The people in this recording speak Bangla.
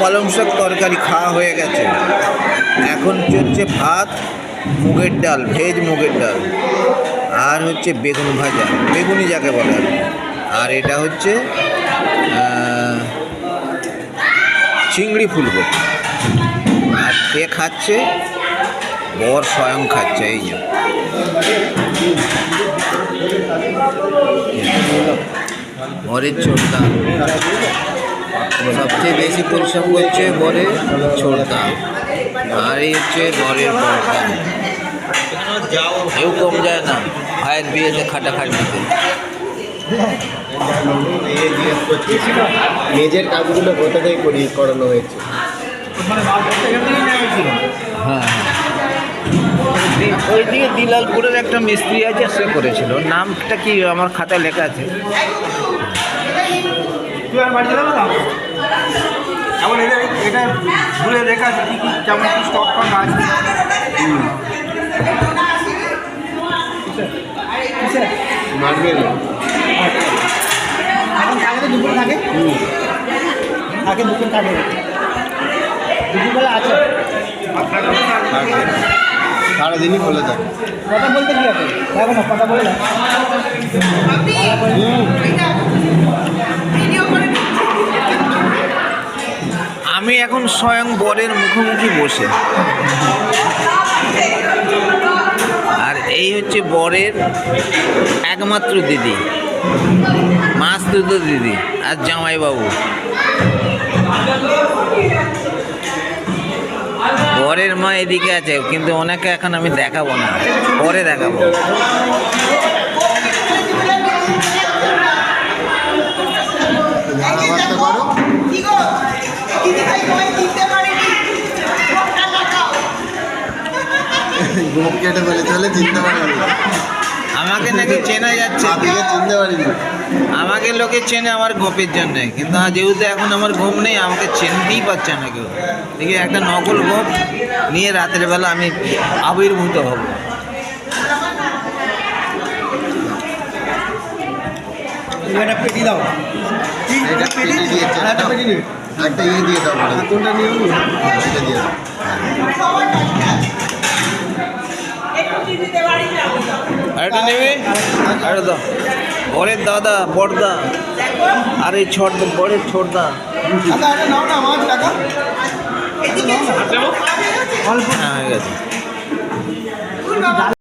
পালং শাক তরকারি খাওয়া হয়ে গেছে। এখন চলছে ভাত, মুগের ডাল, ভেজ মুগের ডাল, আর হচ্ছে বেগুন ভাজা, বেগুনি যাকে বলে আর কি। আর এটা হচ্ছে চিংড়ি ফুলকপি। আর কে খাচ্ছে? বর স্বয়ং খাচ্ছে। এই যে বরের ছোটদা সবচেয়ে বেশি পরিশ্রম করছে, বরের ছোটদা। আর এই হচ্ছে বরের বড়দা। কেউ কম যায় না ভাইয়ের বিয়েতে খাটাখাটিতে। মেজের কাজগুলো কোথা থেকে করানো হয়েছে? হ্যাঁ, ওইদিকে দিলালপুরের একটা মিস্ত্রি আছে, সে করেছিল। নামটা কি আমার খাতায় লেখা আছে। এমন এটা ঘুরে দেখা আছে কি কি কেমন কি স্টক করা আছে। মার্বেল এখন থাকে তো দুপুর থাকে, থাকে দুপুর থাকে, দুপুরবেলা আছে, সারাদিনই খোলা থাকে। কথা বলতে কি আছে এখন কথা বলে না। আমি এখন স্বয়ং বরের মুখোমুখি বসে, আর এই হচ্ছে বরের একমাত্র দিদি, মাস্তুতো দিদি, আর জামাইবাবু। বরের মা এদিকে আছে, কিন্তু ওনাকে এখন আমি দেখাবো না, পরে দেখাবো। গোপ কেটে বলে তাহলে চিনতে পারিনি। আমাকে নাকি চেনা যাচ্ছে, চিনতে পারিনি। আমাকে লোকে চেনে আমার গোপের জন্যে, কিন্তু যেহেতু এখন আমার গোপ নেই, আমাকে চিনতেই পারছে না কেউ। দেখি একটা নকল গোপ নিয়ে রাতের বেলা আমি আবির্ভূত হব। একটা পেটি দাও, একটা পেটি দিয়েছে, একটা পেটি নিয়ে একটা ইয়ে দিয়ে দাও, কোনটা নিয়ে সেটা দিয়ে দাও। আরেকটা নেবে, আরে দাও। বরের দাদা, বড়দা, আর এই ছোট বরের ছোটদা। নাও না আমার টাকা হ্যাঁ, হয়ে গেছে।